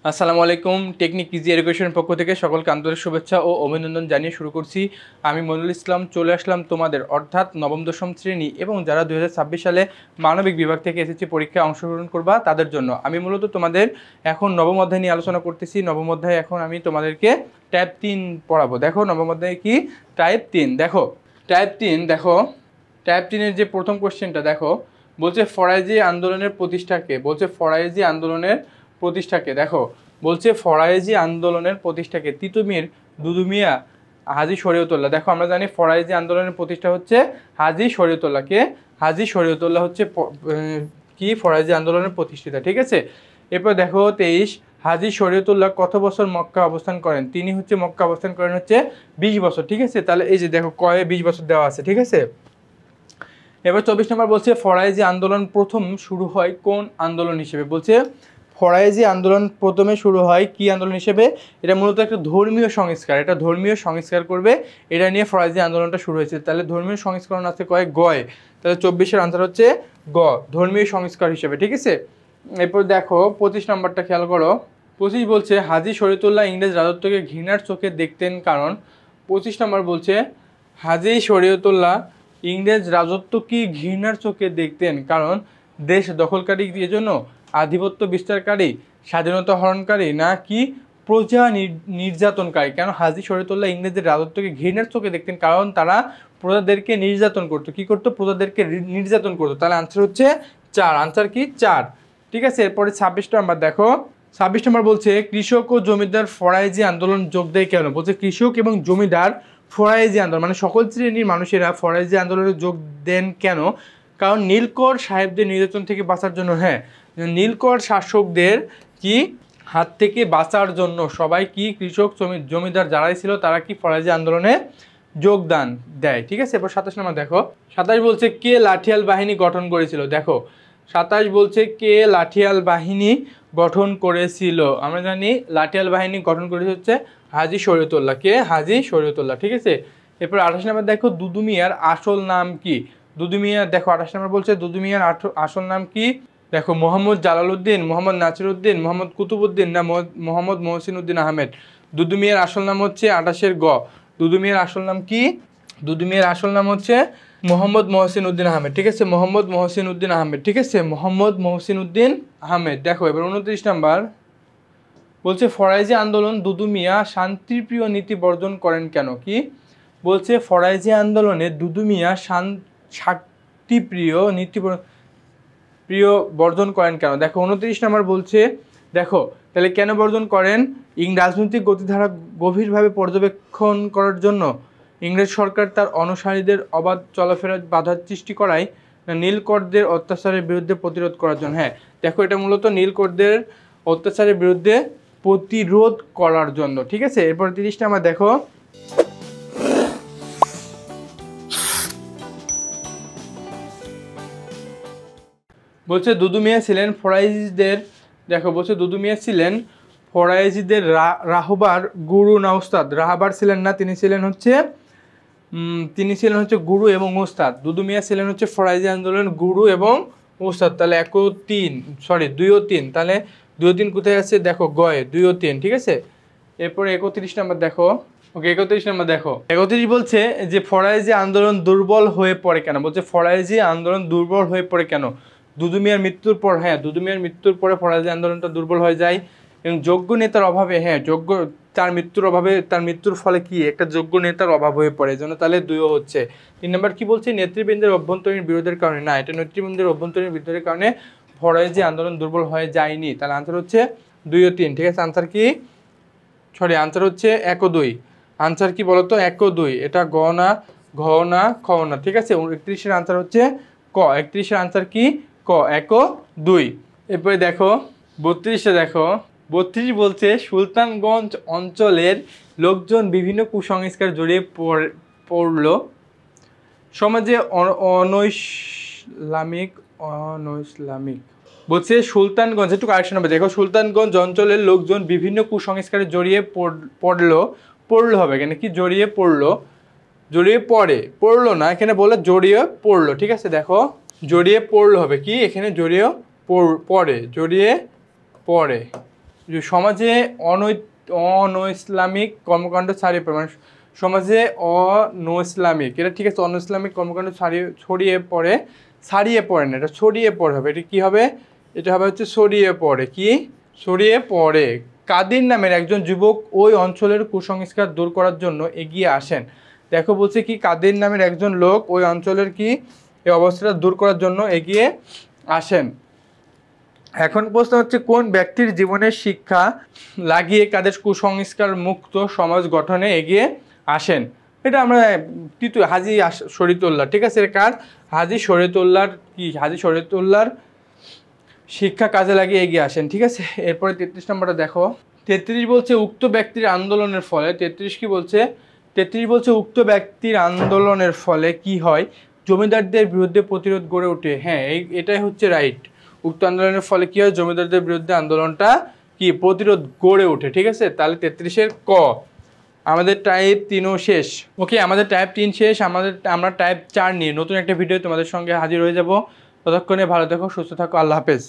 আসসালামু আলাইকুম। Technique easy education পক্ষ থেকে সকলকে আন্তরিক শুভেচ্ছা ও অভিনন্দন জানিয়ে শুরু করছি। আমি মনিরুল ইসলাম চলে আসলাম তোমাদের অর্থাৎ নবম দশম শ্রেণী এবং যারা 2026 সালে মানবিক বিভাগ থেকে এসএসসি পরীক্ষায় অংশগ্রহণ করবা তাদের জন্য আমি মূলত তোমাদের এখন নবম অধ্যায় নিয়ে আলোচনা করতেছি। নবম অধ্যায় এখন আমি তোমাদেরকে টাইপ 3 পড়াবো। দেখো নবম অধ্যায় কি টাইপ 3। দেখো টাইপ 3 দেখো টাইপ 3-এর যে প্রথম কোশ্চেনটা দেখো বলছে ফরাইজি আন্দোলনের প্রতিষ্ঠাকে, বলছে ফরাইজি আন্দোলনের প্রতিষ্ঠাকে। দেখো বলছে ফরাইজি আন্দোলনের প্রতিষ্ঠাকে তিতুমির, দুদু মিয়া, হাজী শরীয়তুল্লাহ। দেখো আমরা জানি ফরাইজি আন্দোলনের প্রতিষ্ঠা হচ্ছে হাজী শরীয়তুল্লাহকে, হাজী শরীয়তুল্লাহ হচ্ছে কি ফরাইজি আন্দোলনের প্রতিষ্ঠাতা, ঠিক আছে। এরপর দেখো 23 হাজী শরীয়তুল্লাহ কত বছর মক্কা অবস্থান করেন? তিনি হচ্ছে মক্কা অবস্থান করেন হচ্ছে 20 বছর, ঠিক আছে। তাহলে এই যে দেখো কয়ে 20 বছর দেওয়া আছে, ঠিক আছে। এবার 24 নম্বর বলছে ফরাইজি আন্দোলন প্রথম শুরু হয় কোন আন্দোলন হিসেবে? বলছে ফরাইজি আন্দোলন প্রথমে শুরু হয় কি আন্দোলন হিসেবে? এটা মূলত একটা ধর্মীয় সংস্কার, এটা ধর্মীয় সংস্কার করবে, এটা নিয়ে ফরাইজি আন্দোলনটা শুরু হয়েছে। তাহলে ধর্মীয় সংস্করণ আছে কয় গয়, তাহলে 24-এর আনসার হচ্ছে গ, ধর্মীয় সংস্কার হিসেবে, ঠিক আছে। এরপর দেখো 25 নম্বরটা খেয়াল করো। 25 বলছে হাজী শরীয়তুল্লাহ ইংরেজ রাজত্বকে ঘৃণার চোখে দেখতেন কারণ। 25 নম্বর বলছে হাজী শরীয়তুল্লাহ ইংরেজ রাজত্ব কি ঘৃণার চোখে দেখতেন কারণ দেশ দখলকারী জন্য, আধিপত্য বিস্তারকারী, স্বাধীনতা হরণকারী, না কি প্রজা নির্যাতনকারী। কেন হাজী শরীয়তুল্লাহ ইংরেজের রাজত্বকে ঘৃণার চোখে দেখতেন কারণ তারা প্রজাদেরকে নির্যাতন করতো। কি করতো? প্রজাদেরকে নির্যাতন করতো। তাহলে আনসার হচ্ছে 4, আনসার কি 4, ঠিক আছে। এরপরে 26 নম্বর দেখো। 26 নম্বর বলছে কৃষক ও জমিদার ফরাইজি আন্দোলন যোগ দেয় কেন? বলছে কৃষক এবং জমিদার ফরাইজি আন্দোলন মানে সকল শ্রেণীর মানুষেরা ফরাইজি আন্দোলনে যোগ দেন কেন? কারণ নীলকর সাহেবদের নির্যাতন থেকে বাঁচার জন্য। হ্যাঁ, নীলকর শাসকদের কি হাত থেকে বাঁচার জন্য সবাই কি কৃষক জমিদার যারাই ছিল তারা কি ফরাইজি আন্দোলনে যোগদান দেয়, ঠিক আছে। এবার 27 নম্বর দেখো। 27 বলছে কে লাঠিয়াল বাহিনী গঠন করেছিল? দেখো 27 বলছে কে লাঠিয়াল বাহিনী গঠন করেছিল? আমরা জানি লাঠিয়াল বাহিনী গঠন করেছে হচ্ছে হাজী শরীয়তুল্লাহ, কে হাজী শরীয়তুল্লাহ, ঠিক আছে। এরপর 28 নম্বর দেখো দুদু মিয়ার আসল নাম কি? দুদু মিয়া দেখো 28 নম্বর বলছে দুদু মিয়ার আসল নাম কি? দেখো মোহাম্মদ জালালউদ্দিন, মোহাম্মদ নাসিরউদ্দিন, মোহাম্মদ কুতুবউদ্দিন, না মোহাম্মদ মহসিন উদ্দিন আহমেদ। দুদু মিয়ার আসল নাম হচ্ছে 28-এর গ। দুদু মিয়ার আসল নাম কি? দুদু মিয়ার আসল নাম হচ্ছে মোহাম্মদ মহসিন উদ্দিন আহমেদ, ঠিক আছে। মোহাম্মদ মহসিন উদ্দিন আহমেদ, ঠিক আছে, মোহাম্মদ মহসিন উদ্দিন আহমেদ। দেখো এবার 29 নম্বর বলছে ফরাইজি আন্দোলন দুদু মিয়া শান্তিপ্রিয় নীতি বর্জন করেন কেন? কি বলছে ফরাইজি আন্দোলনে দুদু মিয়া শান্তিপ্রিয় নীতি বর্জন করেন কেন? দেখো 29 নম্বর বলছে দেখো তাহলে কেন বর্জন করেন? রাজনৈতিক গতিধারা গভীরভাবে পর্যবেক্ষণ করার জন্য, ইংরেজ সরকার তার অনুসারীদের অবাধ চলাফেরা বাধার সৃষ্টি করায়, না নীলকরদের অত্যাচারের বিরুদ্ধে প্রতিরোধ করার জন্য? হ্যাঁ দেখো এটা মূলত নীলকরদের অত্যাচারের বিরুদ্ধে প্রতিরোধ করার জন্য, ঠিক আছে। এরপর 30 নম্বর দেখো। বলছে দুদু মিয়া ছিলেন ফরাইজিদের, দেখো বলছে দুদু মিয়া ছিলেন ফরাইজিদের রাহবার গুরু না উস্তাদ? রাহবার ছিলেন না, তিনি ছিলেন হচ্ছে গুরু এবং উস্তাদ। দুদু মিয়া ছিলেন হচ্ছে ফরাইজি আন্দোলন গুরু এবং উস্তাদ। তাহলে 1 ও 3 সরি 2 ও 3, তাহলে 2 ও 3 কোথায় আছে? দেখো গয়ে 2 ও 3, ঠিক আছে। এরপরে 31 নম্বর দেখো। ওকে 31 নম্বর দেখো। 31 বলছে যে ফরাইজি আন্দোলন দুর্বল হয়ে পড়ে কেন? বলছে ফরাইজি আন্দোলন দুর্বল হয়ে পড়ে কেন? দুদু মিয়ার মৃত্যুর পর। হ্যাঁ দুদু মিয়ার মৃত্যুর পরে ফরাইজি আন্দোলনটা দুর্বল হয়ে যায় এবং যোগ্য নেতার অভাবে। হ্যাঁ তার মৃত্যুর অভাবে, তার মৃত্যুর ফলে কি একটা যোগ্য নেতার অভাব হয়ে পড়ে, জন্য তাহলে 2 হচ্ছে। 3 নম্বর কি বলছে নেতৃবৃন্দের অভ্যন্তরীণ বিরোধের কারণে। না, এটা নেতৃবৃন্দের অভ্যন্তরীণ বিরোধের কারণে ফরাইজি আন্দোলন দুর্বল হয়ে যায়নি। তাহলে আনসার হচ্ছে 2 ও 3, ঠিক আছে। আনসার কি আনসার হচ্ছে 1 ও 2। আনসার কি বলতো? 1 ও 2, এটা গ না, ঘ না, খ না, ঠিক আছে। 31-এর আনসার হচ্ছে ক। 31-এর আনসার কি ক, 1 ও 2। এরপরে দেখো 32-এ দেখো। 32 বলছে সুলতানগঞ্জ অঞ্চলের লোকজন বিভিন্ন কুসংস্কার জড়িয়ে পড়ল সমাজে অনৈসলামিক। বলছে সুলতানগঞ্জ, একটু কারেকশন হবে দেখো, সুলতানগঞ্জ অঞ্চলের লোকজন বিভিন্ন কুসংস্কারে জড়িয়ে পড়লো হবে এখানে কি? জড়িয়ে পড়লো না, এখানে বলে জড়িয়ে পড়লো, ঠিক আছে। দেখো জড়িয়ে পড়লো হবে কি? এখানে জড়িয়ে পড়ে। যে সমাজে ইসলামিক কর্মকাণ্ড ছাড়িয়ে পড়ে, মানে সমাজে ইসলামিক, এটা ঠিক আছে, ইসলামিক কর্মকাণ্ড ছড়িয়ে পড়ে না, এটা ছড়িয়ে পড়ে হবে। এটা কি হবে? এটা হবে হচ্ছে ছড়িয়ে পড়ে। কি ছড়িয়ে পড়ে? কাদির নামের একজন যুবক ওই অঞ্চলের কুসংস্কার দূর করার জন্য এগিয়ে আসেন। দেখো বলছে কি, কাদির নামের একজন লোক ওই অঞ্চলের কি এই অবস্থাটা দূর করার জন্য এগিয়ে আসেন। এখন প্রশ্ন হচ্ছে, কোন ব্যক্তির জীবনের শিক্ষা লাগিয়ে কাদের কুসংস্কার মুক্ত সমাজ গঠনে এগিয়ে আসেন? এটা আমরা হাজী শরীয়তুল্লাহ, ঠিক আছে, এর কাজ হাজী শরীয়তুল্লাহর কি, হাজী শরীয়তুল্লাহর শিক্ষা কাজে লাগিয়ে এগিয়ে আসেন, ঠিক আছে। এরপরে 33 নম্বরটা দেখো। 33 বলছে উক্ত ব্যক্তির আন্দোলনের ফলে, 33 কি বলছে? 33 বলছে উক্ত ব্যক্তির আন্দোলনের ফলে কি হয়? জমিদারদের বিরুদ্ধে প্রতিরোধ গড়ে ওঠে। হ্যাঁ, এটাই হচ্ছে রাইট। উক্ত আন্দোলনের ফলে কি হয়? জমিদারদের বিরুদ্ধে আন্দোলনটা কি প্রতিরোধ গড়ে ওঠে, ঠিক আছে। তাহলে 33-এর ক। আমাদের টাইপ 3ও শেষ। ওকে, আমাদের টাইপ 3 শেষ। আমরা টাইপ 4 নিয়ে নতুন একটা ভিডিও তোমাদের সঙ্গে হাজির হয়ে যাব। ততক্ষণে ভালো থাকো, সুস্থ থাকো, আল্লাহ হাফেজ।